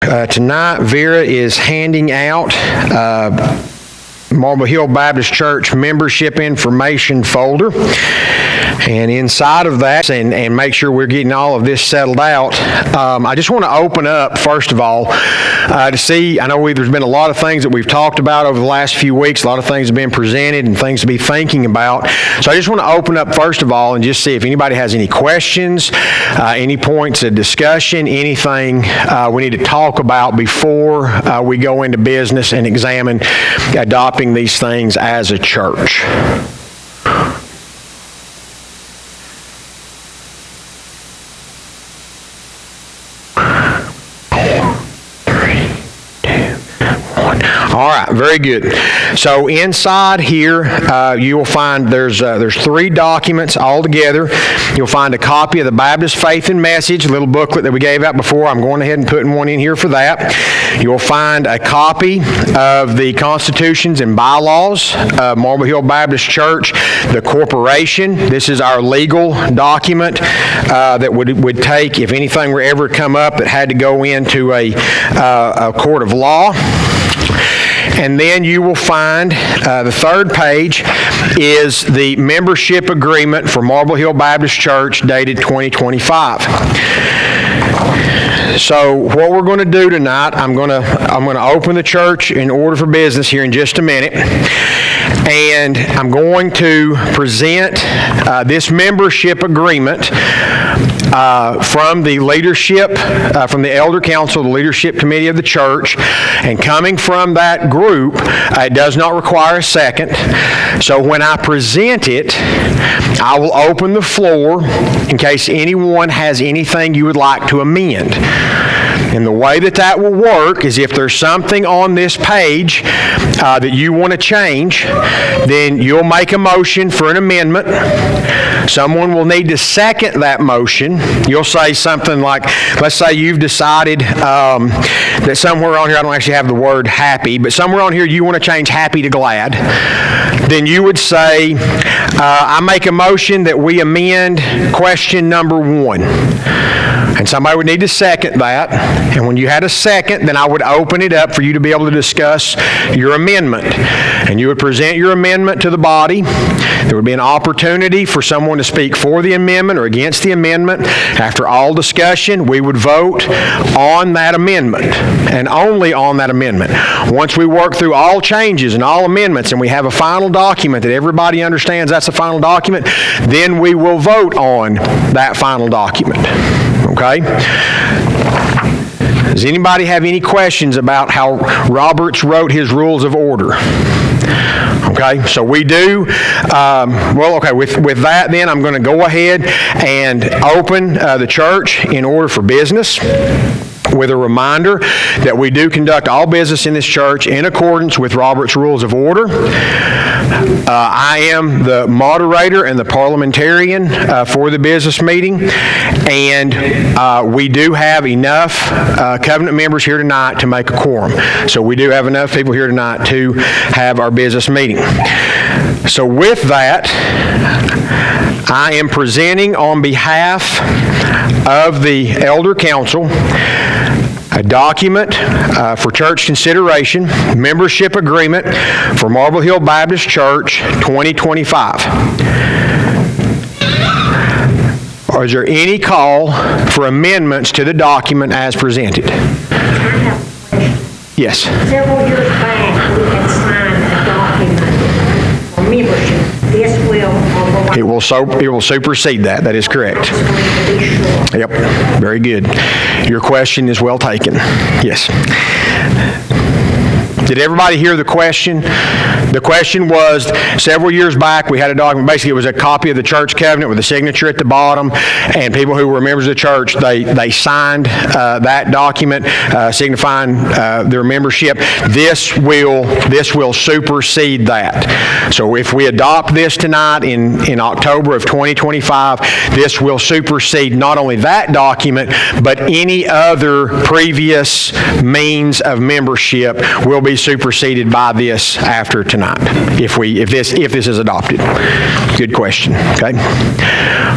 Tonight, Vera is handing out Marble Hill Baptist Church membership information folder. And inside of that, and make sure we're getting all of this settled out, I just want to open up, first of all, to see, I know there's been a lot of things that we've talked about over the last few weeks, a lot of things have been presented and things to be thinking about. So I just want to open up, first of all, and just see if anybody has any questions, any points of discussion, anything we need to talk about before we go into business and examine adopting these things as a church. All right, very good. So inside here, you will find there's 3 documents all together. You'll find a copy of the Baptist Faith and Message, a little booklet that we gave out before. I'm going ahead and putting one in here for that. You'll find a copy of the constitutions and bylaws of Marble Hill Baptist Church, the corporation. This is our legal document that would take, if anything were ever come up that had to go into a court of law. And then you will find the third page is the membership agreement for Marble Hill Baptist Church dated 2025. So what we're going to do tonight, I'm going to open the church in order for business here in just a minute. And I'm going to present this membership agreement from the leadership, from the Elder Council, the Leadership Committee of the church. And coming from that group, it does not require a second. So when I present it, I will open the floor in case anyone has anything you would like to amend. And the way that will work is if there's something on this page that you want to change, then you'll make a motion for an amendment. Someone will need to second that motion. You'll say something like, let's say you've decided that somewhere on here, I don't actually have the word happy, but somewhere on here you want to change happy to glad. Then you would say, I make a motion that we amend question number 1. And somebody would need to second that. And when you had a second, then I would open it up for you to be able to discuss your amendment. And you would present your amendment to the body. There would be an opportunity for someone to speak for the amendment or against the amendment. After all discussion, we would vote on that amendment and only on that amendment. Once we work through all changes and all amendments and we have a final document that everybody understands that's a final document, then we will vote on that final document. Okay? Does anybody have any questions about how Roberts wrote his rules of order? Okay, so we do. With that then, I'm going to go ahead and open the church in order for business, with a reminder that we do conduct all business in this church in accordance with Robert's Rules of Order. I am the moderator and the parliamentarian for the business meeting, and we do have enough covenant members here tonight to make a quorum. So we do have enough people here tonight to have our business meeting. So with that, I am presenting on behalf of the Elder Council a document for church consideration, membership agreement for Marble Hill Baptist Church 2025. Or is there any call for amendments to the document as presented? I have a question. Yes. Several years back, we had signed a document for membership. This It will supersede that. That is correct. Yep. Very good. Your question is well taken. Yes. Did everybody hear the question? The question was, several years back, we had a document. Basically, it was a copy of the church covenant with a signature at the bottom, and people who were members of the church, they signed that document signifying their membership. This will supersede that. So if we adopt this tonight in October of 2025, this will supersede not only that document, but any other previous means of membership will be superseded by this after tonight, if this is adopted? Good question, okay?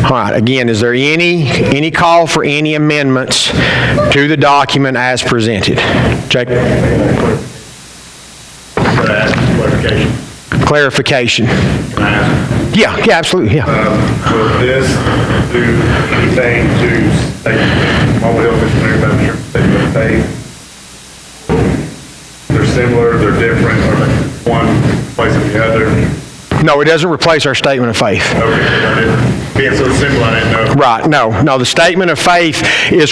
All right, again, is there any call for any amendments to the document as presented? Jake? Clarification. Yeah, absolutely, yeah. Will this do anything to Mobile Hill Missionary Baptist Church statement of faith? They're similar, they're different, or they one replacing the other? No, it doesn't replace our statement of faith. Okay, being so simple, I didn't know. Right, no, the statement of faith is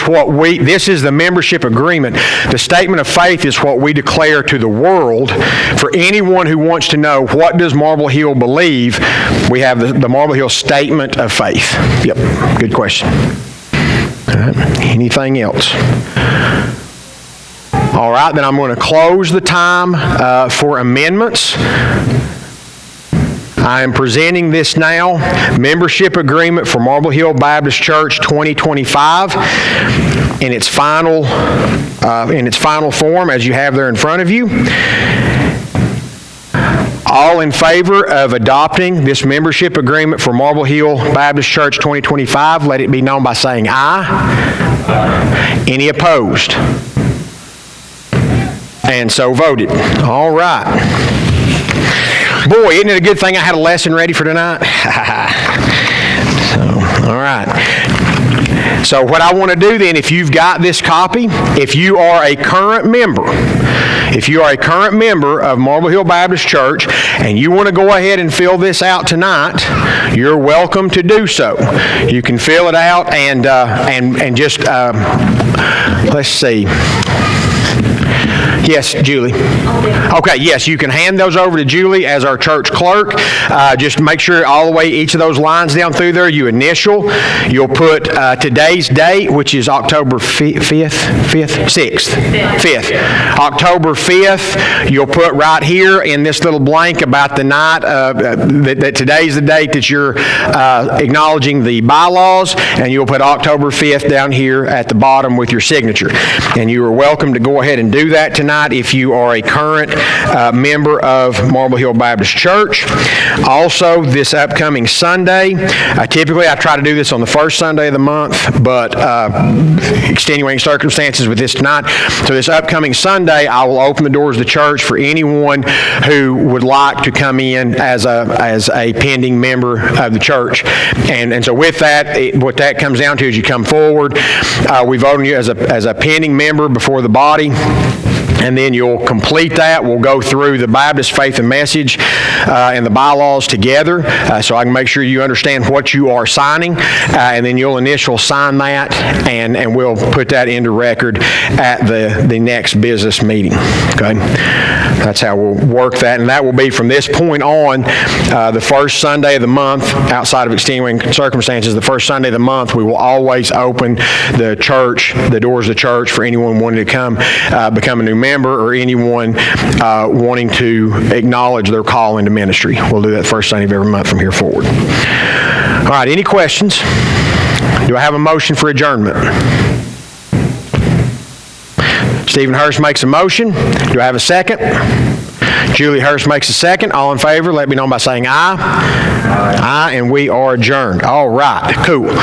this is the membership agreement. The statement of faith is what we declare to the world. For anyone who wants to know what does Marble Hill believe, we have the Marble Hill statement of faith. Yep, good question. All right, anything else? All right, then I'm going to close the time for amendments. I am presenting this now, membership agreement for Marble Hill Baptist Church 2025 in its final form as you have there in front of you. All in favor of adopting this membership agreement for Marble Hill Baptist Church 2025, let it be known by saying aye. Any opposed? And so voted. All right. Boy, isn't it a good thing I had a lesson ready for tonight? All right. So what I want to do then, if you've got this copy, if you are a current member of Marble Hill Baptist Church and you want to go ahead and fill this out tonight, you're welcome to do so. You can fill it out and just, let's see. Yes, Julie. Okay, yes, you can hand those over to Julie as our church clerk. Just make sure all the way, each of those lines down through there, you initial. You'll put today's date, which is October 5th. October 5th, you'll put right here in this little blank about the night, that today's the date that you're acknowledging the bylaws, and you'll put October 5th down here at the bottom with your signature. And you are welcome to go ahead and do that tonight if you are a current member of Marble Hill Baptist Church. Also, this upcoming Sunday, typically I try to do this on the first Sunday of the month, but extenuating circumstances with this tonight. So this upcoming Sunday, I will open the doors of the church for anyone who would like to come in as a pending member of the church. And so with that, what that comes down to is you come forward, we vote on you as a pending member before the body. And then you'll complete that. We'll go through the Baptist Faith and Message and the bylaws together so I can make sure you understand what you are signing. And then you'll initial sign that, and we'll put that into record at the next business meeting. Okay? That's how we'll work that. And that will be from this point on, the first Sunday of the month, outside of extenuating circumstances, the first Sunday of the month, we will always open the doors of the church for anyone wanting to come become a new member or anyone wanting to acknowledge their call into ministry. We'll do that first Sunday of every month from here forward. All right, any questions? Do I have a motion for adjournment? Stephen Hurst makes a motion. Do I have a second? Julie Hurst makes a second. All in favor, let me know by saying aye. Aye, and we are adjourned. All right, cool.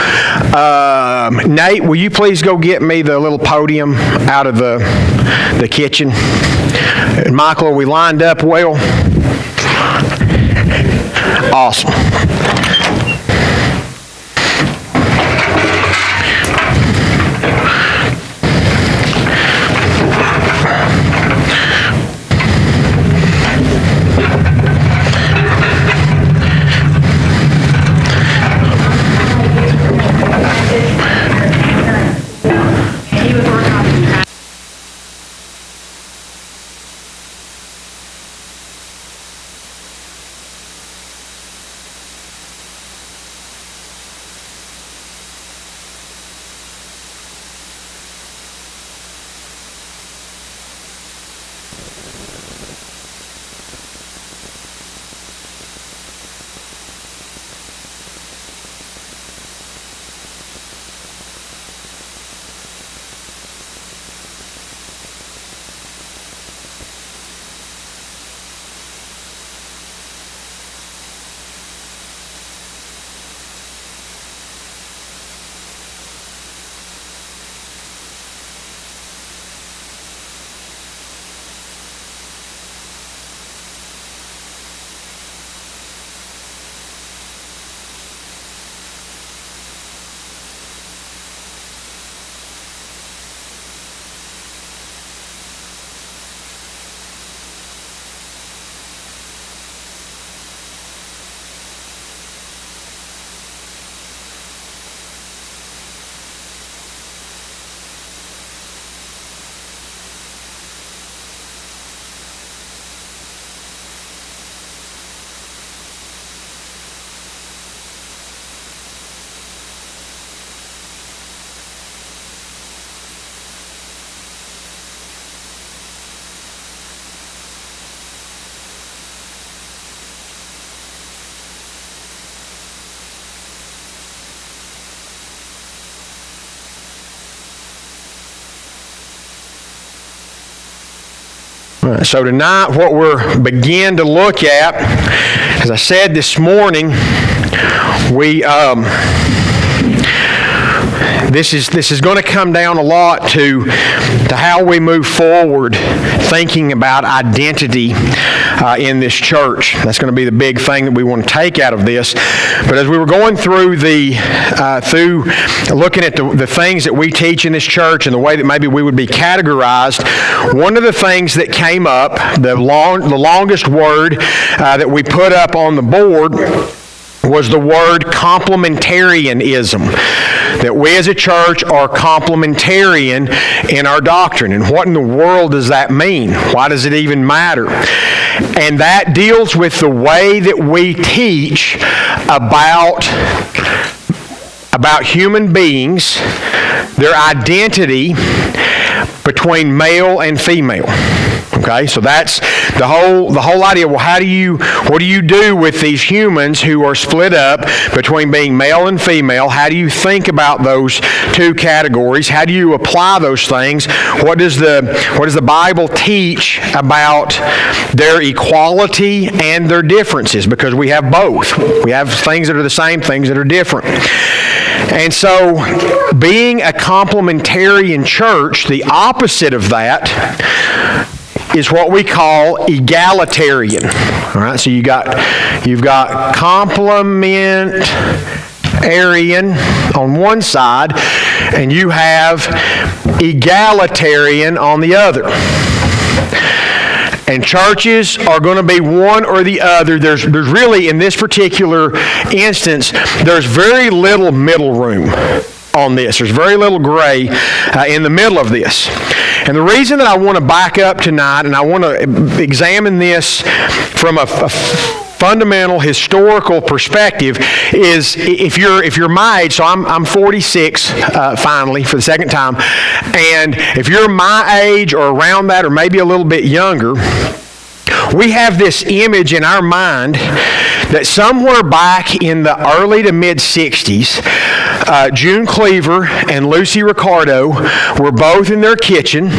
Nate, will you please go get me the little podium out of the kitchen? And Michael, are we lined up well? Awesome. So tonight, what we're begin to look at, as I said this morning, this is going to come down a lot to how we move forward thinking about identity in this church. That's going to be the big thing that we want to take out of this. But as we were going through through looking at the things that we teach in this church and the way that maybe we would be categorized, one of the things that came up, the longest word that we put up on the board was the word complementarianism. That we as a church are complementarian in our doctrine. And what in the world does that mean? Why does it even matter? And that deals with the way that we teach about human beings, their identity between male and female. Okay, so that's the whole idea. Well, what do you do with these humans who are split up between being male and female? How do you think about those two categories? How do you apply those things? What does the Bible teach about their equality and their differences? Because we have both. We have things that are the same, things that are different. And so, being a complementarian church, the opposite of that is what we call egalitarian. All right, so you've got complementarian on one side, and you have egalitarian on the other. And churches are going to be one or the other. There's really, in this particular instance, there's very little middle room on this. There's very little gray in the middle of this. And the reason that I want to back up tonight, and I want to examine this from a fundamental historical perspective, is if you're my age, so I'm 46 finally for the second time, and if you're my age or around that or maybe a little bit younger, we have this image in our mind that somewhere back in the early to mid-60s, June Cleaver and Lucy Ricardo were both in their kitchen,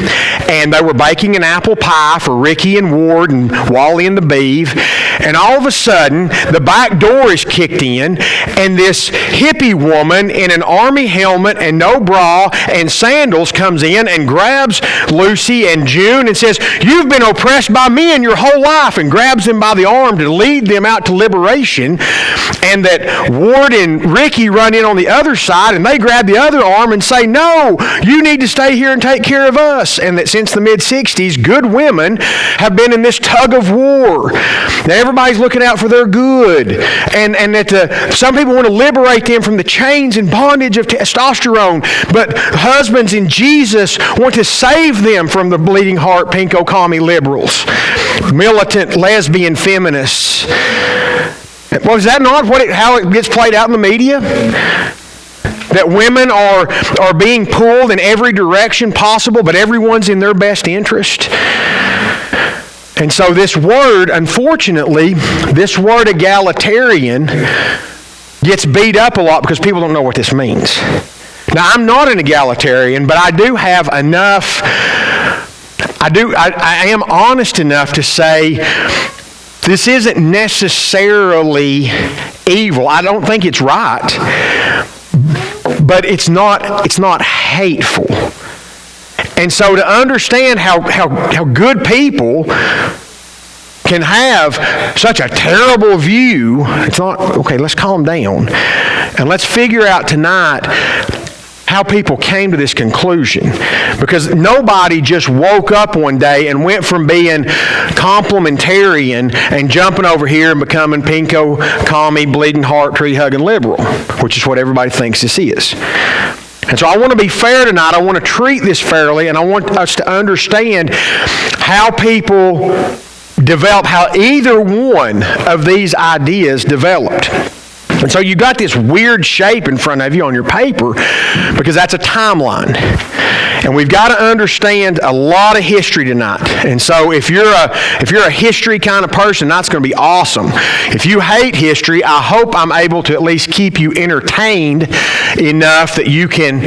and they were baking an apple pie for Ricky and Ward and Wally and the Beeve, and all of a sudden, the back door is kicked in, and this hippie woman in an army helmet and no bra and sandals comes in and grabs Lucy and June and says, "You've been oppressed by men your whole life," and grabs them by the arm to lead them out to liberation. And that Ward and Ricky run in on the other side, and they grab the other arm and say, "No, you need to stay here and take care of us." And that since the mid-60s, good women have been in this tug of war. Now everybody's looking out for their good. And that some people want to liberate them from the chains and bondage of testosterone, but husbands in Jesus want to save them from the bleeding heart pinko commie liberals, militant lesbian feminists. Well, is that not how it gets played out in the media? That women are being pulled in every direction possible, but everyone's in their best interest. And so this word, unfortunately, this word egalitarian gets beat up a lot because people don't know what this means. Now, I'm not an egalitarian, but I do have enough, I am honest enough to say this isn't necessarily evil. I don't think it's right, but it's not hateful. And so to understand how good people can have such a terrible view, it's not, okay, let's calm down. And let's figure out tonight how people came to this conclusion. Because nobody just woke up one day and went from being complementarian and jumping over here and becoming pinko, commie, bleeding heart, tree-hugging liberal, which is what everybody thinks this is. And so I want to be fair tonight. I want to treat this fairly, and I want us to understand how people develop, how either one of these ideas developed. And so you got this weird shape in front of you on your paper because that's a timeline. And we've got to understand a lot of history tonight. And so if you're a history kind of person, that's going to be awesome. If you hate history, I hope I'm able to at least keep you entertained enough that you can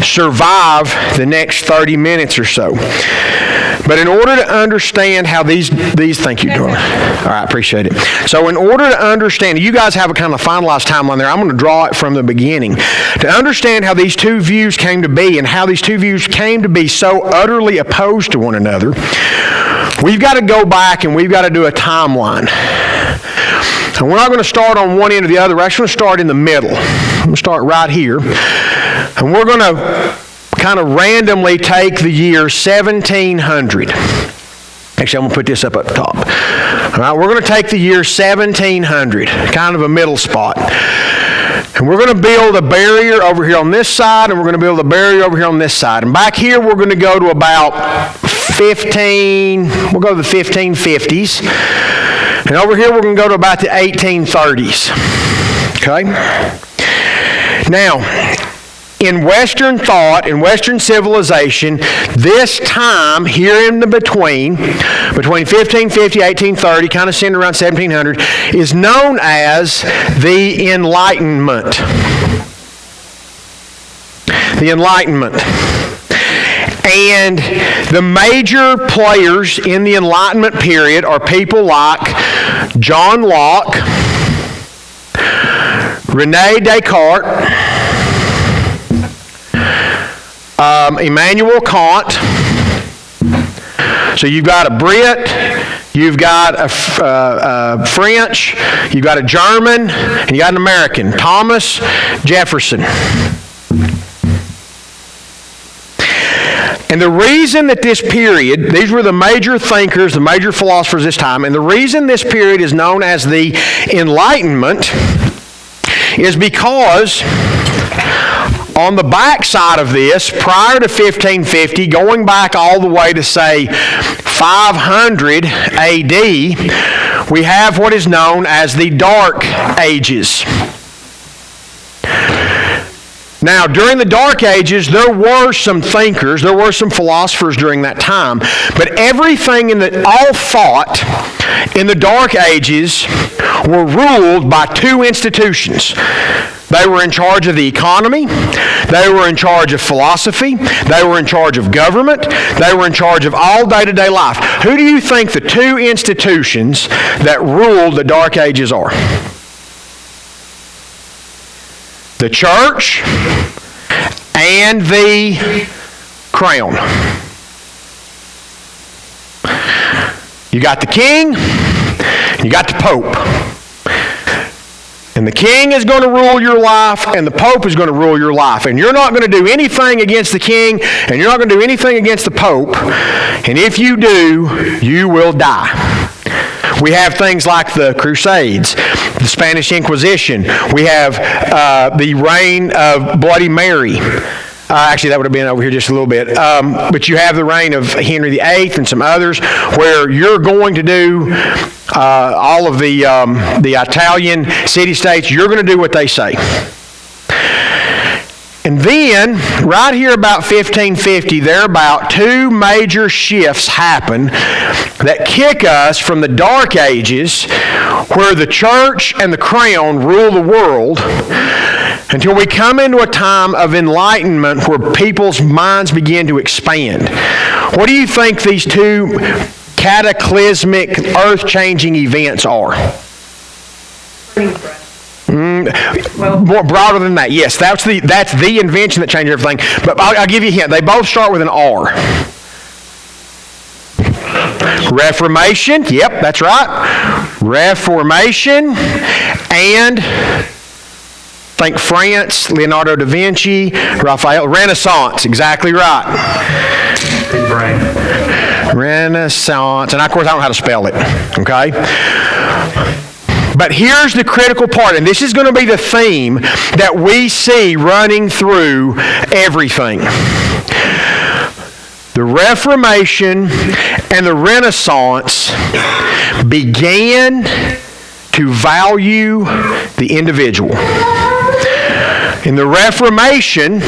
survive the next 30 minutes or so. But in order to understand how these thank you, darling. All right, appreciate it. So in order to understand, you guys have a kind of finalized timeline there. I'm going to draw it from the beginning. To understand how these two views came to be and how these two views came to be so utterly opposed to one another, we've got to go back and we've got to do a timeline. And we're not going to start on one end or the other. We're actually going to start in the middle. I'm going to start right here. And we're going to kind of randomly take the year 1700. Actually, I'm going to put this up top. All right, we're going to take the year 1700, kind of a middle spot. And we're going to build a barrier over here on this side, and we're going to build a barrier over here on this side. And back here, we're going to go to about we'll go to the 1550s. And over here, we're going to go to about the 1830s. Okay? Now, in Western thought, in Western civilization, this time here in the between 1550, 1830, kind of centered around 1700, is known as the Enlightenment. The Enlightenment. And the major players in the Enlightenment period are people like John Locke, Rene Descartes, Immanuel Kant. So you've got a Brit, you've got a French, you've got a German, and you got an American, Thomas Jefferson. And the reason that this period, these were the major thinkers, the major philosophers this time, and the reason this period is known as the Enlightenment is because on the back side of this, prior to 1550, going back all the way to, say, 500 A.D., we have what is known as the Dark Ages. Now, during the Dark Ages, there were some thinkers, there were some philosophers during that time, but everything all thought in the Dark Ages were ruled by two institutions. They were in charge of the economy, they were in charge of philosophy, they were in charge of government, they were in charge of all day-to-day life. Who do you think the two institutions that ruled the Dark Ages are? The church and the crown. You got the king, you got the pope. And the king is going to rule your life, and the pope is going to rule your life. And you're not going to do anything against the king, and you're not going to do anything against the pope. And if you do, you will die. We have things like the Crusades, the Spanish Inquisition. We have the reign of Bloody Mary. Actually, that would have been over here just a little bit. But you have the reign of Henry VIII and some others where you're going to do all of the Italian city-states. You're going to do what they say. And then, right here about 1550, there are about two major shifts happen that kick us from the Dark Ages, where the church and the crown rule the world, until we come into a time of enlightenment where people's minds begin to expand. What do you think these two cataclysmic, earth-changing events are? More broader than that, yes. That's the invention that changed everything. But I'll give you a hint. They both start with an R. Reformation, yep, that's right. Reformation, and think France, Leonardo da Vinci, Raphael. Renaissance, exactly right. Big brain. Renaissance, and of course I don't know how to spell it, okay? But here's the critical part, and this is going to be the theme that we see running through everything. The Reformation and the Renaissance began to value the individual. In the Reformation,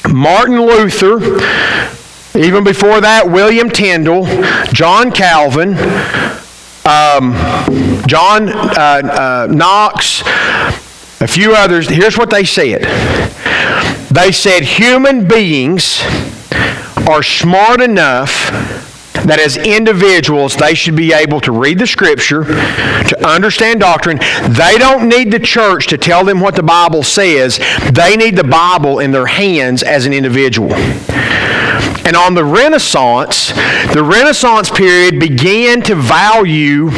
Martin Luther, even before that, William Tyndale, John Calvin, John Knox, a few others, here's what they said. They said human beings are smart enough that as individuals, they should be able to read the Scripture, to understand doctrine. They don't need the church to tell them what the Bible says. They need the Bible in their hands as an individual. And on the Renaissance period began to value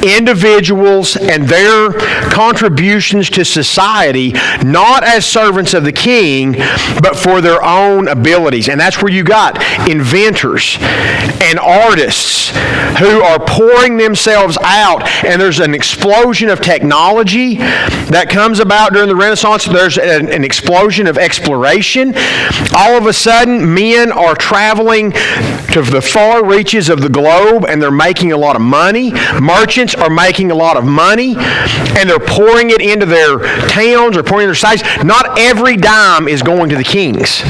individuals and their contributions to society not as servants of the king, but for their own abilities. And that's where you got inventors and artists who are pouring themselves out. And there's an explosion of technology that comes about during the Renaissance. There's an explosion of exploration. All of a sudden, men are traveling to the far reaches of the globe, and they're making a lot of money. Merchants are making a lot of money, and they're pouring it into their towns or pouring it into their cities. Not every dime is going to the kings.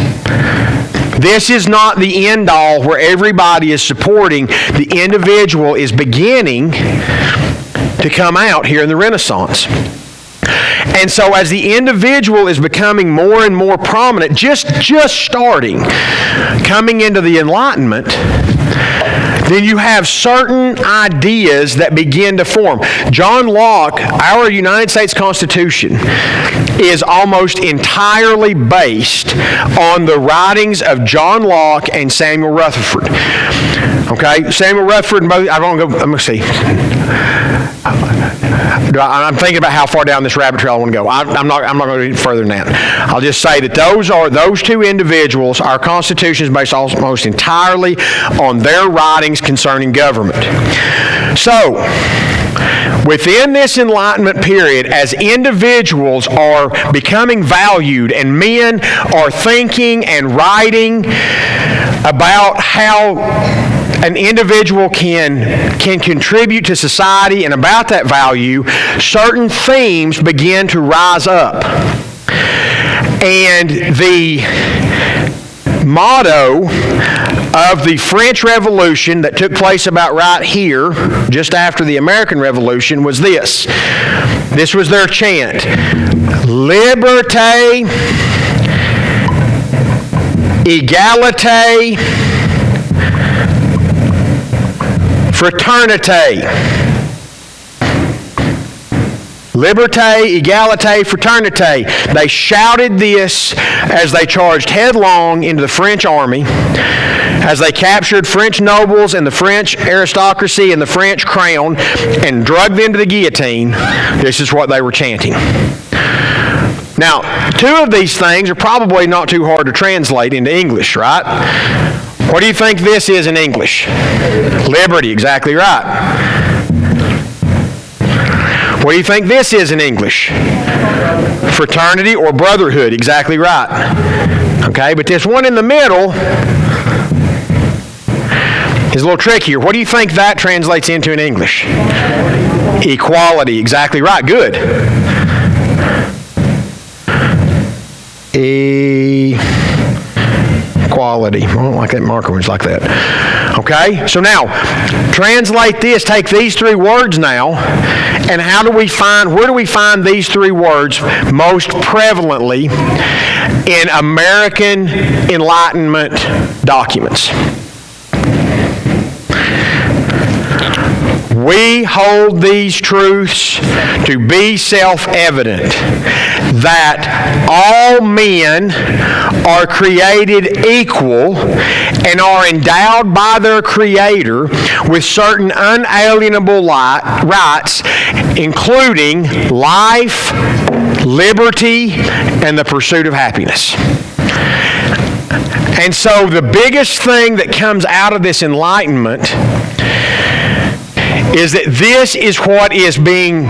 This is not the end all where everybody is supporting. The individual is beginning to come out here in the Renaissance. And so as the individual is becoming more and more prominent, just starting, coming into the Enlightenment, then you have certain ideas that begin to form. John Locke, our United States Constitution, is almost entirely based on the writings of John Locke and Samuel Rutherford. Okay, Samuel Rutherford, I'm going to see. I'm thinking about how far down this rabbit trail I want to go. I'm not going to go further than that. I'll just say that those two individuals, our Constitution is based almost entirely on their writings concerning government. So, within this Enlightenment period, as individuals are becoming valued and men are thinking and writing about how an individual can contribute to society and about that value, certain themes begin to rise up. And the motto of the French Revolution that took place about right here, just after the American Revolution, was this. This was their chant. Liberté, égalité, fraternité. Liberté, égalité, fraternité. They shouted this as they charged headlong into the French army, as they captured French nobles and the French aristocracy and the French crown and dragged them to the guillotine. This is what they were chanting. Now, two of these things are probably not too hard to translate into English, right? What do you think this is in English? Liberty, exactly right. What do you think this is in English? Fraternity or brotherhood, exactly right. Okay, but this one in the middle is a little trickier. What do you think that translates into in English? Equality, exactly right. Good. Equality. I don't like that marker when it's like that. Okay? So now, translate this. Take these three words now, and where do we find these three words most prevalently in American Enlightenment documents? We hold these truths to be self-evident, that all men are created equal and are endowed by their Creator with certain unalienable rights, including life, liberty, and the pursuit of happiness. And so the biggest thing that comes out of this Enlightenment is that this is what is being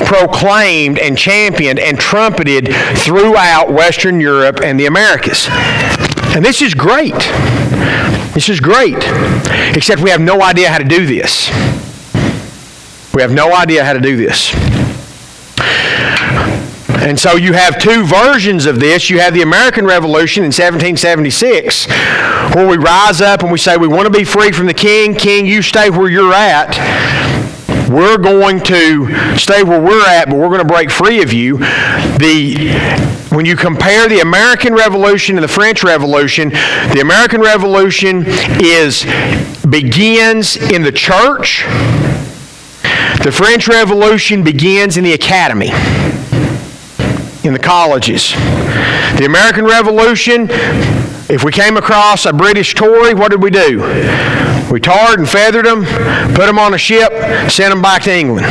proclaimed and championed and trumpeted throughout Western Europe and the Americas. And this is great. This is great. Except we have no idea how to do this. We have no idea how to do this. And so you have two versions of this. You have the American Revolution in 1776, where we rise up and we say we want to be free from the king. King, you stay where you're at. we're going to stay where we're at, but we're going to break free of you. When you compare the American Revolution and the French Revolution, the American Revolution begins in the church. The French Revolution begins in the academy, in the colleges. The American Revolution, if we came across a British Tory, what did we do? We tarred and feathered them, put them on a ship, sent them back to England.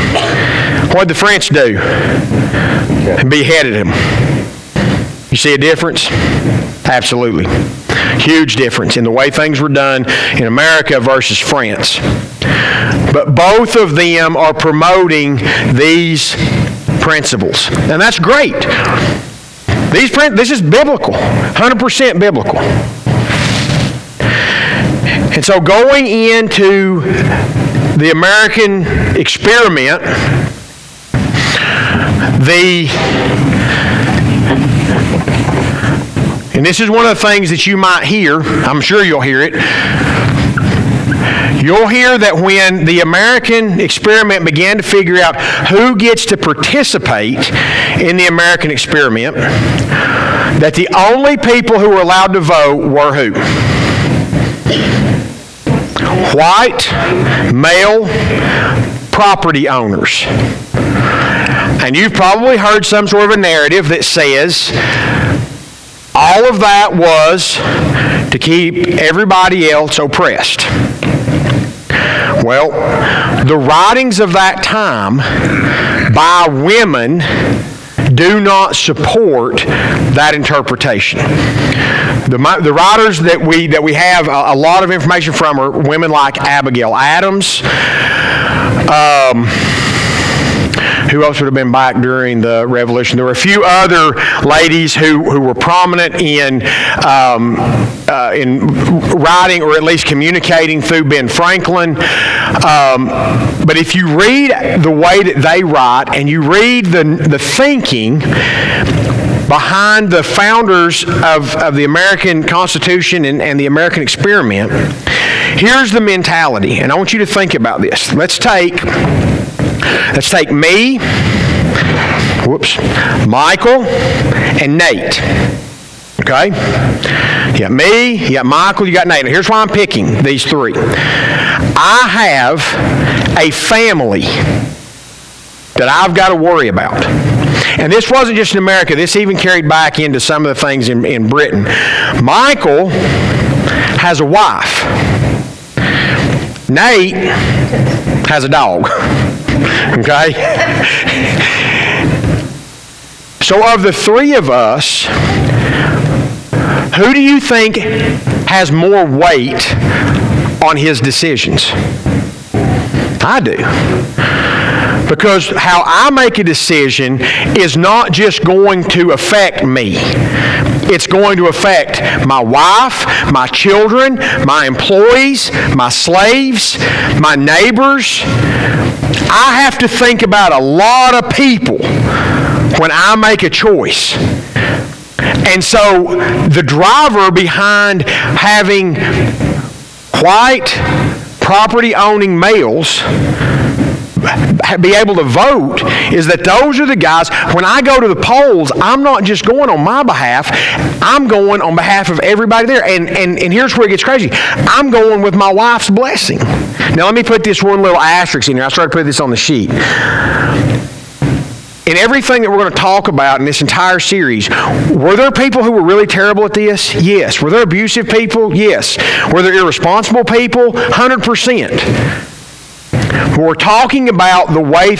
What did the French do? And beheaded them. You see a difference? Absolutely. Huge difference in the way things were done in America versus France. But both of them are promoting these principles. And that's great. This is biblical, 100% biblical. And so going into the American experiment, and this is one of the things that you might hear, I'm sure you'll hear it. You'll hear that when the American experiment began to figure out who gets to participate in the American experiment, that the only people who were allowed to vote were who? White, male, property owners. And you've probably heard some sort of a narrative that says all of that was to keep everybody else oppressed. Well, the writings of that time by women do not support that interpretation. The writers that we have a lot of information from are women like Abigail Adams. Who else would have been back during the Revolution? There were a few other ladies who were prominent in writing or at least communicating through Ben Franklin. But if you read the way that they write and you read the thinking behind the founders of the American Constitution and the American experiment, here's the mentality. And I want you to think about this. Let's take me, Michael, and Nate. Okay? You got me, you got Michael, you got Nate. Now here's why I'm picking these three. I have a family that I've got to worry about. And this wasn't just in America. This even carried back into some of the things in Britain. Michael has a wife. Nate has a dog. Okay? So of the three of us, who do you think has more weight on his decisions? I do. Because how I make a decision is not just going to affect me. It's going to affect my wife, my children, my employees, my slaves, my neighbors. I have to think about a lot of people when I make a choice. And so the driver behind having white property-owning males be able to vote is that those are the guys, when I go to the polls, I'm not just going on my behalf, I'm going on behalf of everybody there. And here's where it gets crazy. I'm going with my wife's blessing. Now let me put this one little asterisk in here. I started to put this on the sheet. In everything that we're going to talk about in this entire series, were there people who were really terrible at this? Yes. Were there abusive people? Yes. Were there irresponsible people? 100%. We're talking about the way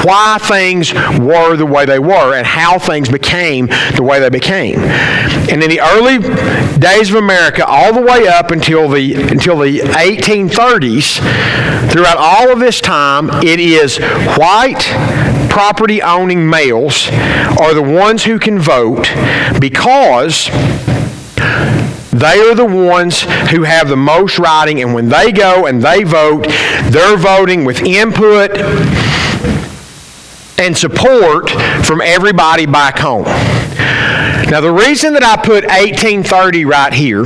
why things were the way they were and how things became the way they became. And in the early days of America, all the way up until the 1830s, throughout all of this time, it is white property-owning males are the ones who can vote because they are the ones who have the most writing, and when they go and they vote, they're voting with input and support from everybody back home. Now, the reason that I put 1830 right here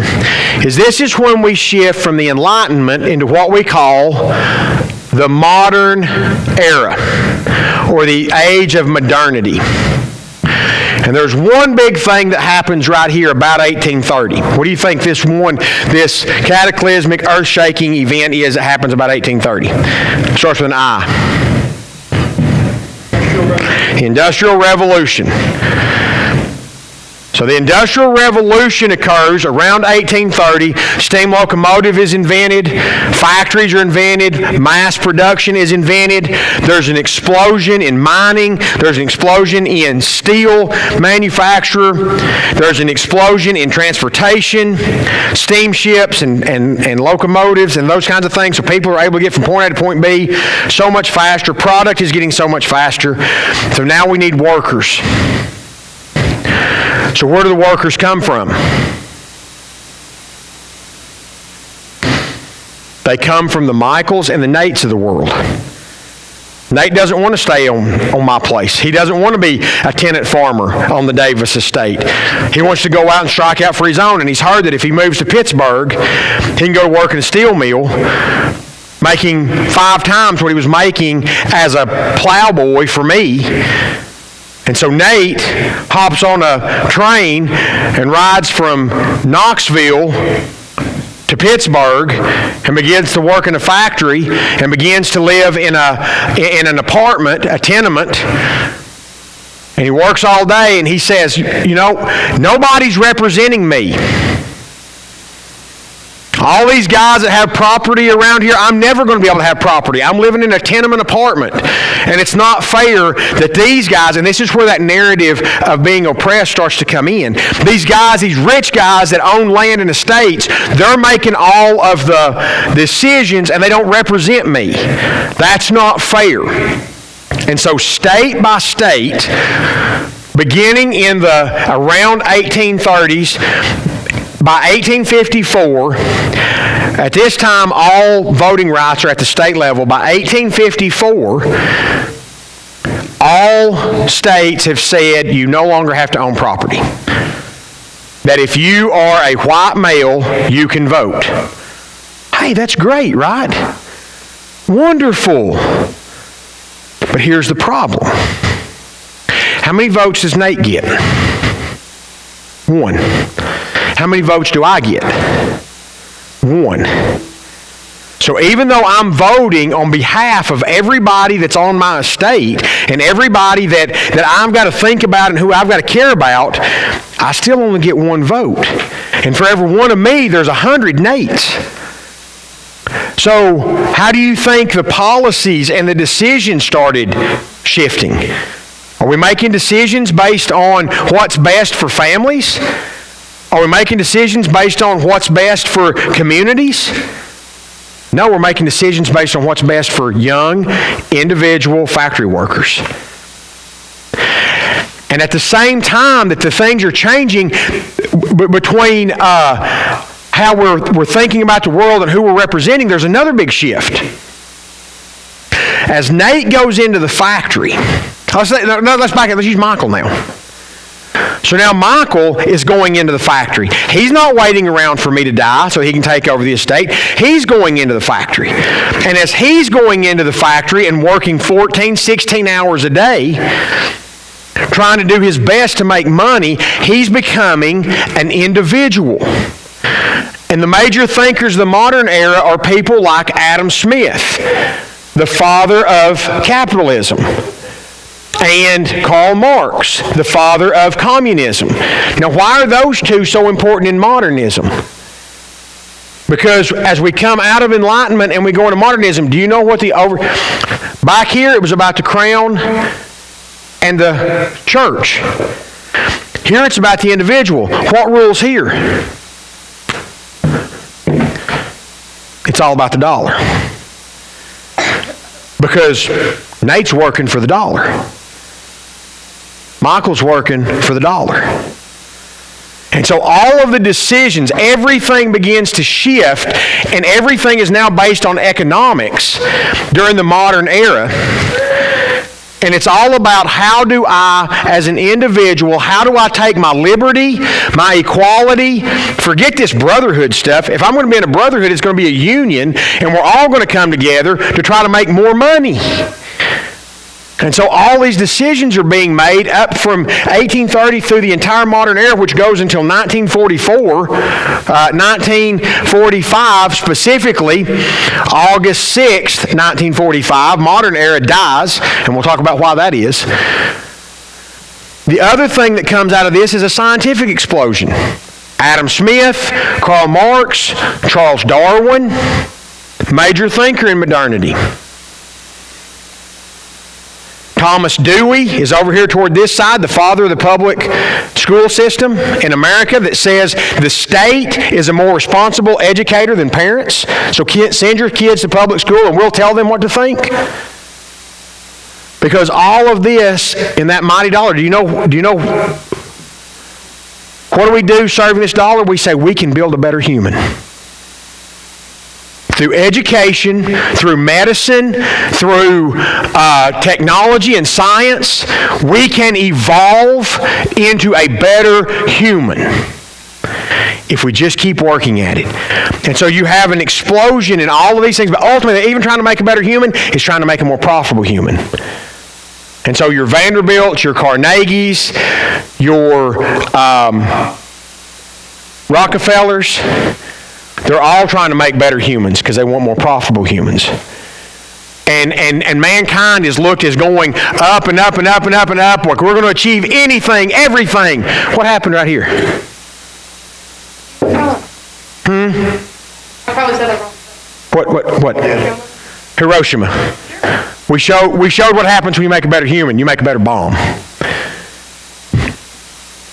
is this is when we shift from the Enlightenment into what we call the modern era, or the age of modernity. And there's one big thing that happens right here about 1830. What do you think this cataclysmic, earth-shaking event is that happens about 1830? It starts with an I. Industrial Revolution. So the Industrial Revolution occurs around 1830. Steam locomotive is invented. Factories are invented. Mass production is invented. There's an explosion in mining. There's an explosion in steel manufacture. There's an explosion in transportation, steamships and locomotives and those kinds of things. So people are able to get from point A to point B so much faster. Product is getting so much faster. So now we need workers. So where do the workers come from? They come from the Michaels and the Nates of the world. Nate doesn't want to stay on my place. He doesn't want to be a tenant farmer on the Davis estate. He wants to go out and strike out for his own, and he's heard that if he moves to Pittsburgh, he can go to work in a steel mill, making 5 times what he was making as a plowboy for me. And so Nate hops on a train and rides from Knoxville to Pittsburgh and begins to work in a factory and begins to live in an apartment, a tenement. And he works all day and he says, you know, nobody's representing me. All these guys that have property around here, I'm never going to be able to have property. I'm living in a tenement apartment. And it's not fair that these guys, and this is where that narrative of being oppressed starts to come in. These guys, these rich guys that own land and estates, they're making all of the decisions and they don't represent me. That's not fair. And so state by state, beginning in the around 1830s, by 1854, at this time, all voting rights are at the state level. By 1854, all states have said you no longer have to own property. That if you are a white male, you can vote. Hey, that's great, right? Wonderful. But here's the problem. How many votes does Nate get? 1. How many votes do I get? 1. So even though I'm voting on behalf of everybody that's on my estate and everybody that I've got to think about and who I've got to care about, I still only get 1 vote. And for every one of me, there's 100 Nates. So how do you think the policies and the decisions started shifting? Are we making decisions based on what's best for families? Are we making decisions based on what's best for communities? No, we're making decisions based on what's best for young, individual factory workers. And at the same time that the things are changing between how we're thinking about the world and who we're representing, there's another big shift. As Nate goes into the factory, let's back up, let's use Michael now. So now Michael is going into the factory. He's not waiting around for me to die so he can take over the estate. He's going into the factory. And as he's going into the factory and working 14, 16 hours a day, trying to do his best to make money, he's becoming an individual. And the major thinkers of the modern era are people like Adam Smith, the father of capitalism, and Karl Marx, the father of communism. Now, why are those two so important in modernism? Because as we come out of Enlightenment and we go into modernism, do you know what back here it was about the crown and the church. Here it's about the individual. What rules here? It's all about the dollar. Because Nate's working for the dollar. Michael's working for the dollar. And so all of the decisions, everything begins to shift, and everything is now based on economics during the modern era. And it's all about how do I, as an individual, how do I take my liberty, my equality, forget this brotherhood stuff. If I'm going to be in a brotherhood, it's going to be a union, and we're all going to come together to try to make more money. And so all these decisions are being made up from 1830 through the entire modern era, which goes until 1944, 1945 specifically, August 6th, 1945, modern era dies, and we'll talk about why that is. The other thing that comes out of this is a scientific explosion. Adam Smith, Karl Marx, Charles Darwin, major thinker in modernity. Thomas Dewey is over here toward this side, the father of the public school system in America, that says the state is a more responsible educator than parents. So send your kids to public school and we'll tell them what to think. Because all of this in that mighty dollar, do you know what do we do serving this dollar? We say we can build a better human. Through education, through medicine, through technology and science, we can evolve into a better human if we just keep working at it. And so you have an explosion in all of these things, but ultimately, even trying to make a better human is trying to make a more profitable human. And so your Vanderbilts, your Carnegies, your Rockefellers, they're all trying to make better humans because they want more profitable humans. And mankind is looked as going up and up and up and up and up. Like we're going to achieve anything, everything. What happened right here? I probably said that wrong. What? Hiroshima. We showed what happens when you make a better human. You make a better bomb.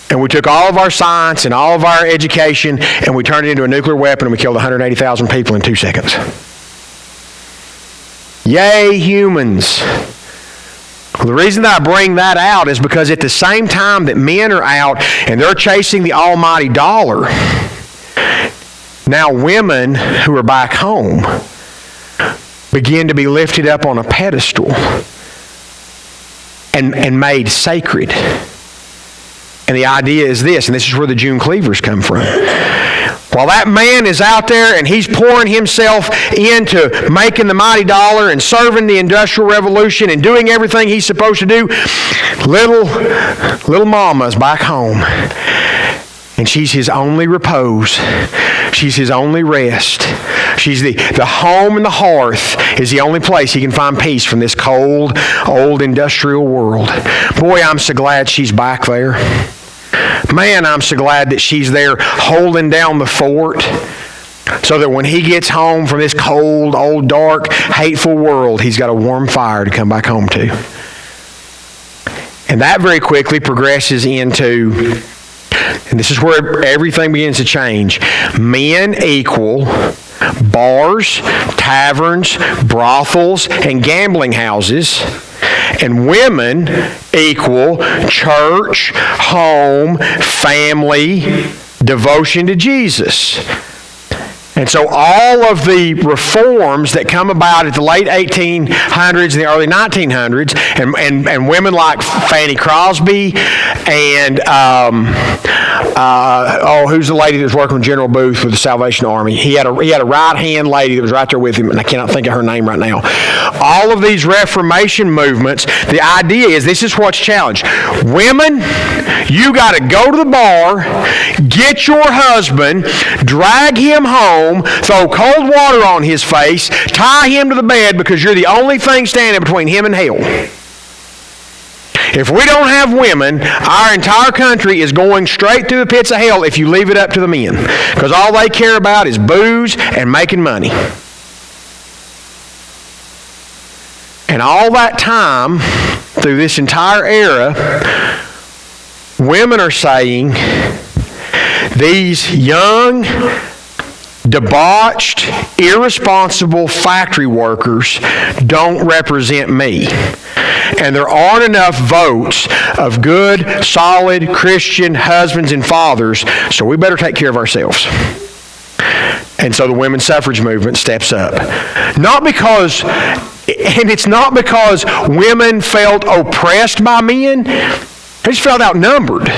And we took all of our science and all of our education and we turned it into a nuclear weapon and we killed 180,000 people in 2 seconds. Yay, humans. Well, the reason that I bring that out is because at the same time that men are out and they're chasing the almighty dollar, now women who are back home begin to be lifted up on a pedestal and made sacred. And the idea is this, and this is where the June Cleavers come from. While that man is out there and he's pouring himself into making the mighty dollar and serving the Industrial Revolution and doing everything he's supposed to do, little mama's back home. And she's his only repose. She's his only rest. She's the home and the hearth is the only place he can find peace from this cold, old industrial world. Boy, I'm so glad she's back there. Man, I'm so glad that she's there holding down the fort so that when he gets home from this cold, old, dark, hateful world, he's got a warm fire to come back home to. And that very quickly progresses into, and this is where everything begins to change, men equal bars, taverns, brothels, and gambling houses, and women equal church, home, family, devotion to Jesus. And so all of the reforms that come about at the late 1800s and the early 1900s, and women like Fanny Crosby and, who's the lady that was working with General Booth with the Salvation Army? He had a right-hand lady that was right there with him, and I cannot think of her name right now. All of these Reformation movements, the idea is this is what's challenged. Women, you got to go to the bar, get your husband, drag him home, throw cold water on his face, tie him to the bed because you're the only thing standing between him and hell. If we don't have women, our entire country is going straight through the pits of hell if you leave it up to the men. Because all they care about is booze and making money. And all that time, through this entire era, women are saying, these young, debauched, irresponsible factory workers don't represent me. And there aren't enough votes of good, solid Christian husbands and fathers, so we better take care of ourselves. And so the women's suffrage movement steps up. It's not because women felt oppressed by men. They just felt outnumbered.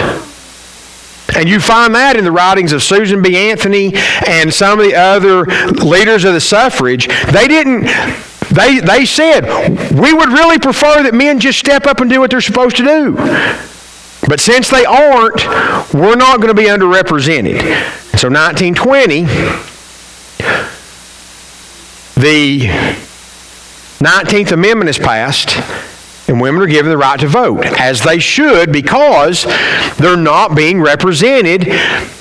And you find that in the writings of Susan B. Anthony and some of the other leaders of the suffrage. They said, we would really prefer that men just step up and do what they're supposed to do. But since they aren't, we're not going to be underrepresented. So 1920, the 19th Amendment is passed, and women are given the right to vote, as they should, because they're not being represented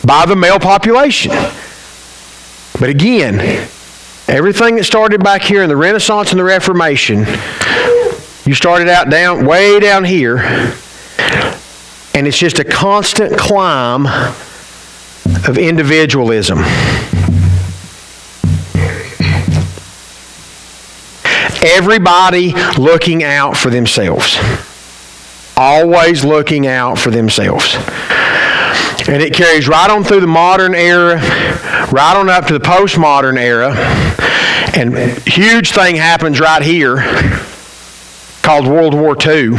by the male population. But again, everything that started back here in the Renaissance and the Reformation, you started out way down here, and it's just a constant climb of individualism. Everybody looking out for themselves. Always looking out for themselves. And it carries right on through the modern era, right on up to the postmodern era. And a huge thing happens right here called World War II.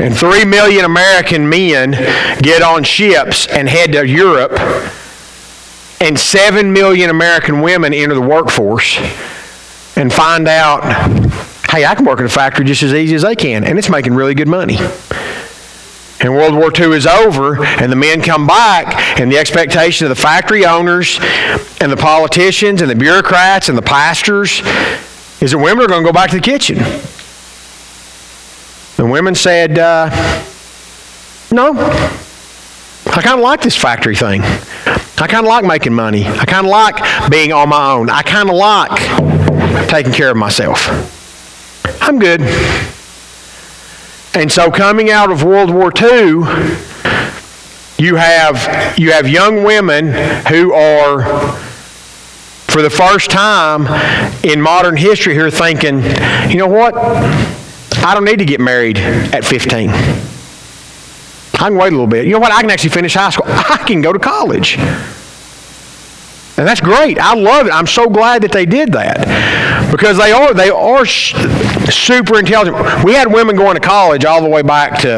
And 3 million American men get on ships and head to Europe. And 7 million American women enter the workforce and find out, hey, I can work in a factory just as easy as they can, and it's making really good money. And World War II is over, and the men come back, and the expectation of the factory owners and the politicians and the bureaucrats and the pastors is that women are going to go back to the kitchen. The women said, no, I kind of like this factory thing. I kind of like making money. I kind of like being on my own. I kind of like taking care of myself. I'm good. And so coming out of World War II, you have young women who are, for the first time in modern history, who are thinking, you know what? I don't need to get married at 15. I can wait a little bit. You know what? I can actually finish high school. I can go to college. And that's great. I love it. I'm so glad that they did that, because they are super intelligent. We had women going to college all the way back to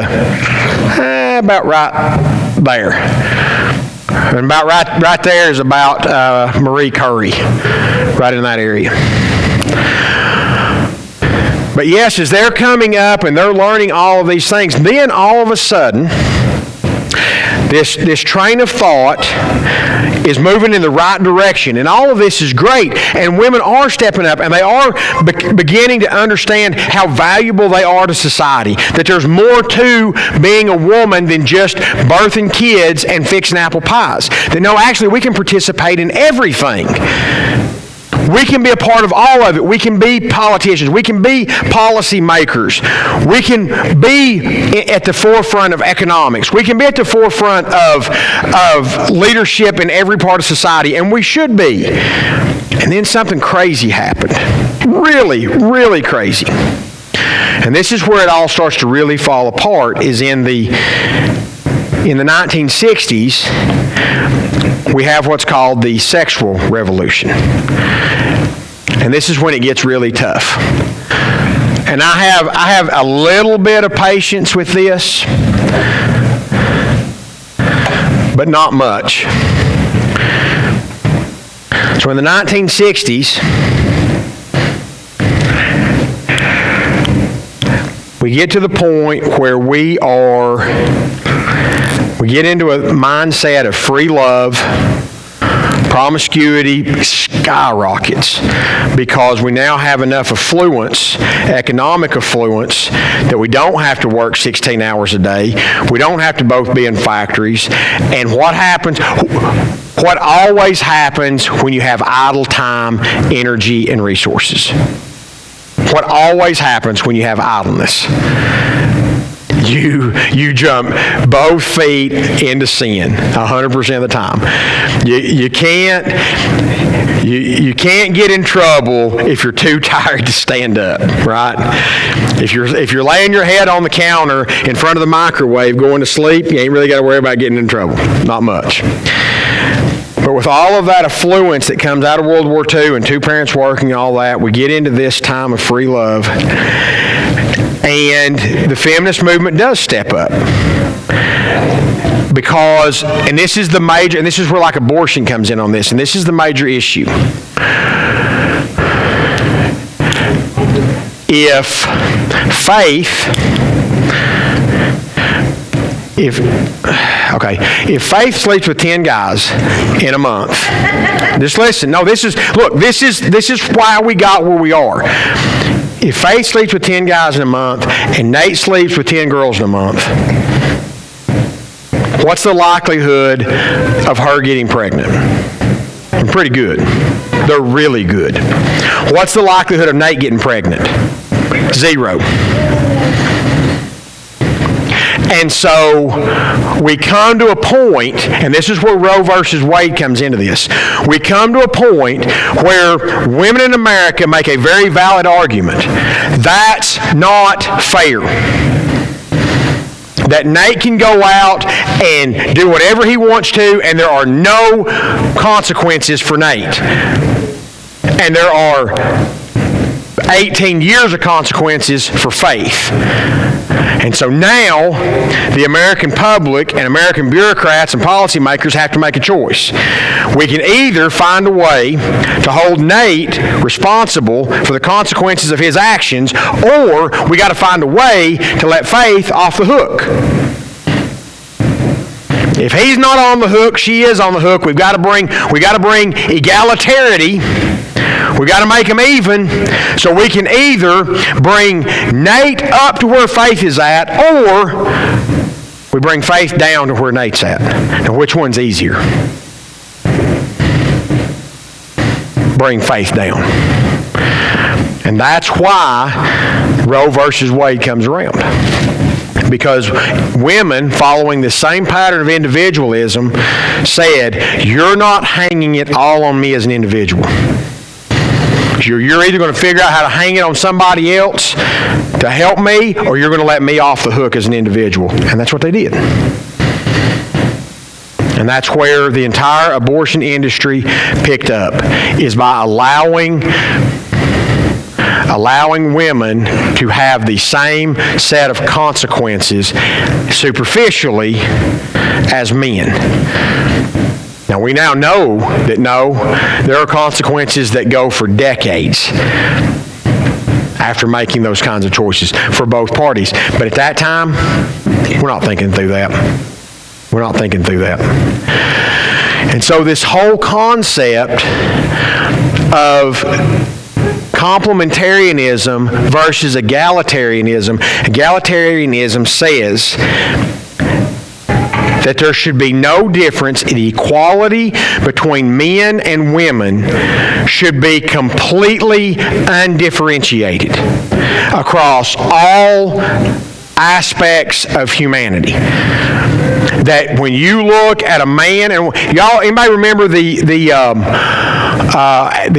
about right there. And about right there is about Marie Curie, right in that area. But yes, as they're coming up and they're learning all of these things, then all of a sudden, this train of thought is moving in the right direction. And all of this is great. And women are stepping up, and they are beginning to understand how valuable they are to society. That there's more to being a woman than just birthing kids and fixing apple pies. That no, actually, we can participate in everything. We can be a part of all of it. We can be politicians. We can be policy makers. We can be at the forefront of economics. We can be at the forefront of leadership in every part of society, and we should be. And then something crazy happened. Really, really crazy. And this is where it all starts to really fall apart, is in the 1960s, we have what's called the sexual revolution. And this is when it gets really tough. And I have a little bit of patience with this, but not much. So in the 1960s, we get to the point where we get into a mindset of free love. Promiscuity skyrockets because we now have enough affluence, economic affluence, that we don't have to work 16 hours a day. We don't have to both be in factories. And what happens? What always happens when you have idle time, energy, and resources? What always happens when you have idleness? You jump both feet into sin 100% of the time. You can't get in trouble if you're too tired to stand up, right? If you're laying your head on the counter in front of the microwave going to sleep, you ain't really got to worry about getting in trouble. Not much. But with all of that affluence that comes out of World War II and two parents working and all that, we get into this time of free love. And the feminist movement does step up. Because, and this is the major, and this is where like abortion comes in on this, and this is the major issue. If Faith sleeps with 10 guys in a month, just listen. No, this is why we got where we are. If Faith sleeps with 10 guys in a month and Nate sleeps with 10 girls in a month, what's the likelihood of her getting pregnant? Pretty good. They're really good. What's the likelihood of Nate getting pregnant? 0. And so we come to a point, and this is where Roe versus Wade comes into this. We come to a point where women in America make a very valid argument. That's not fair. That Nate can go out and do whatever he wants to, and there are no consequences for Nate. And there are 18 years of consequences for Faith. And so now, the American public and American bureaucrats and policymakers have to make a choice. We can either find a way to hold Nate responsible for the consequences of his actions, or we got to find a way to let Faith off the hook. If he's not on the hook, she is on the hook. We got to bring egalitarity. We got to make them even, so we can either bring Nate up to where Faith is at, or we bring Faith down to where Nate's at. Now, which one's easier? Bring Faith down. And that's why Roe versus Wade comes around. Because women, following the same pattern of individualism, said, you're not hanging it all on me as an individual. You're either going to figure out how to hang it on somebody else to help me, or you're going to let me off the hook as an individual. And that's what they did. And that's where the entire abortion industry picked up, is by allowing women to have the same set of consequences superficially as men. Now, we now know that there are consequences that go for decades after making those kinds of choices for both parties. But at that time, we're not thinking through that. We're not thinking through that. And so this whole concept of complementarianism versus egalitarianism says that there should be no difference. The equality between men and women should be completely undifferentiated across all aspects of humanity. That when you look at a man, and anybody remember the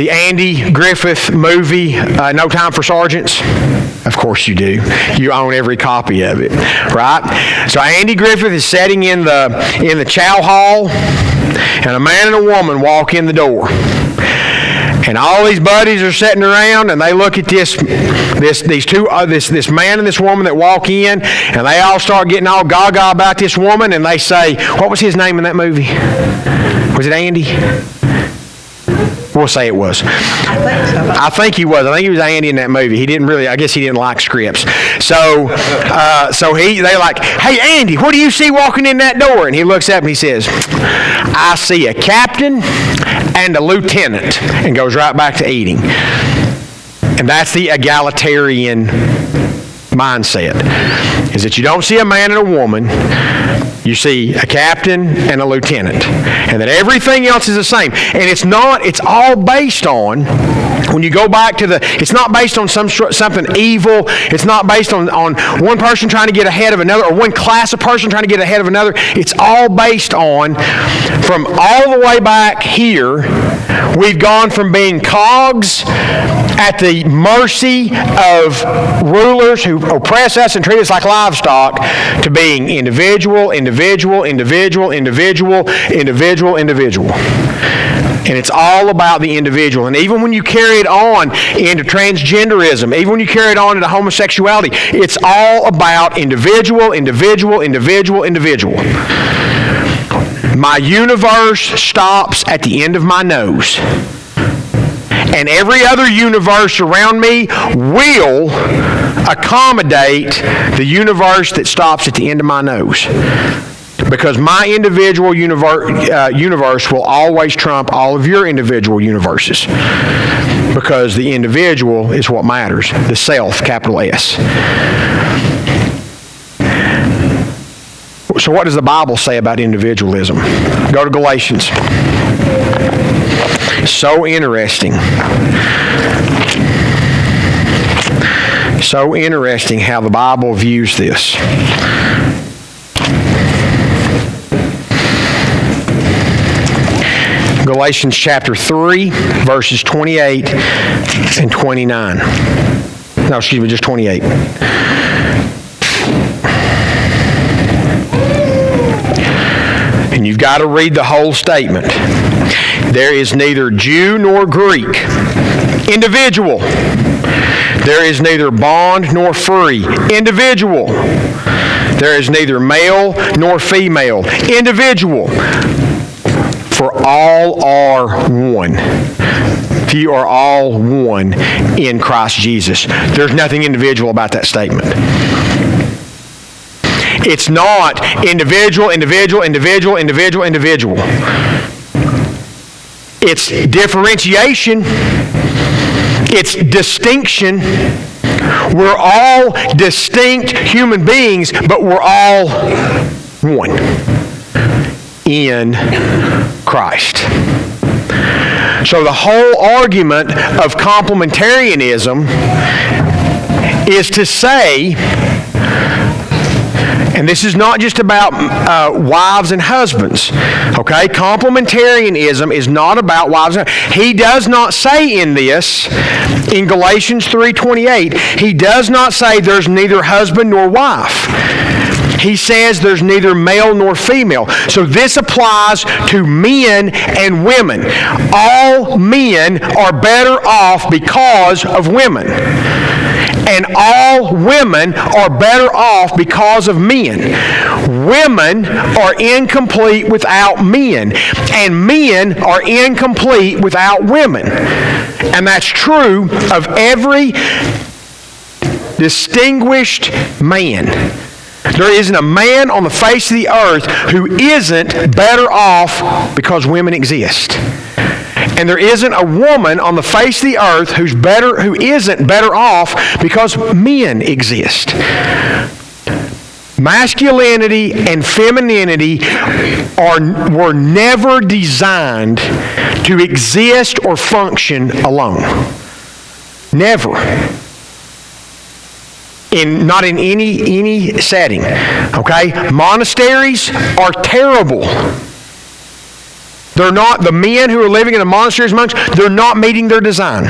Andy Griffith movie, No Time for Sergeants? Of course you do. You own every copy of it, right? So Andy Griffith is sitting in the chow hall, and a man and a woman walk in the door. And all these buddies are sitting around, and they look at this man and this woman that walk in, and they all start getting all gaga about this woman, and they say, what was his name in that movie? Was it Andy? We'll say it was. I think he was. I think he was Andy in that movie. He didn't really, I guess he didn't like scripts. So they like, hey, Andy, what do you see walking in that door? And he looks up and he says, I see a captain and a lieutenant, and goes right back to eating. And that's the egalitarian mindset, is that you don't see a man and a woman, you see a captain and a lieutenant, and that everything else is the same. And it's all based on, when you go back to it's not based on something evil. It's not based on one person trying to get ahead of another, or one class of person trying to get ahead of another. It's all based on, from all the way back here, we've gone from being cogs at the mercy of rulers who oppress us and treat us like livestock, to being individual. And it's all about the individual. And even when you carry it on into transgenderism, even when you carry it on into homosexuality, it's all about individual, individual, individual, individual. My universe stops at the end of my nose. And every other universe around me will accommodate the universe that stops at the end of my nose. Because my individual universe will always trump all of your individual universes. Because the individual is what matters. The self, capital S. So what does the Bible say about individualism? Go to Galatians. So interesting. So interesting how the Bible views this. Galatians chapter 3, verses 28 and 29. No, excuse me, just 28. And you've got to read the whole statement. There is neither Jew nor Greek. Individual. There is neither bond nor free. Individual. There is neither male nor female. Individual. For all are one. You are all one in Christ Jesus. There's nothing individual about that statement. It's not individual, individual, individual, individual, individual. It's differentiation. It's distinction. We're all distinct human beings, but we're all one in Christ. So the whole argument of complementarianism is to say, and this is not just about wives and husbands, okay? Complementarianism is not about wives and husbands. He does not say in this, in Galatians 3:28, he does not say there's neither husband nor wife. He says there's neither male nor female. So this applies to men and women. All men are better off because of women. And all women are better off because of men. Women are incomplete without men. And men are incomplete without women. And that's true of every distinguished man. There isn't a man on the face of the earth who isn't better off because women exist. And there isn't a woman on the face of the earth who isn't better off because men exist. Masculinity and femininity were never designed to exist or function alone. Never. Not in any setting. Okay? Monasteries are terrible. They're not, the men who are living in the monasteries, monks, they're not meeting their design.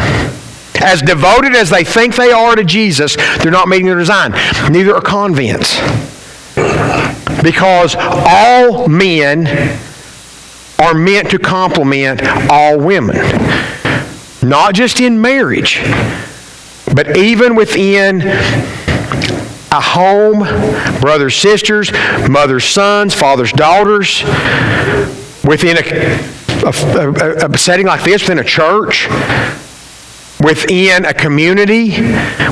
As devoted as they think they are to Jesus, they're not meeting their design. Neither are convents. Because all men are meant to complement all women. Not just in marriage, but even within a home, brothers, sisters, mothers, sons, fathers, daughters, within a setting like this, within a church, within a community,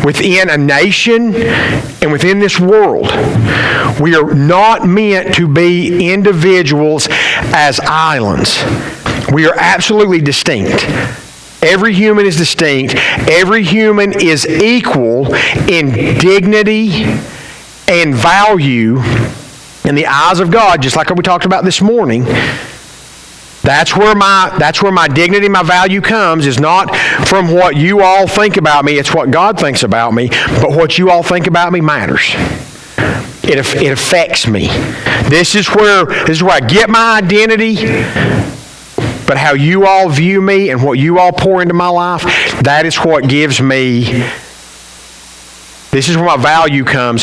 within a nation, and within this world. We are not meant to be individuals as islands. We are absolutely distinct. Every human is distinct. Every human is equal in dignity and value in the eyes of God, just like we talked about this morning. That's where my dignity, my value comes, is not from what you all think about me. It's what God thinks about me. But what you all think about me matters. It affects me. This is where I get my identity. But how you all view me and what you all pour into my life, that is what gives me. This is where my value comes.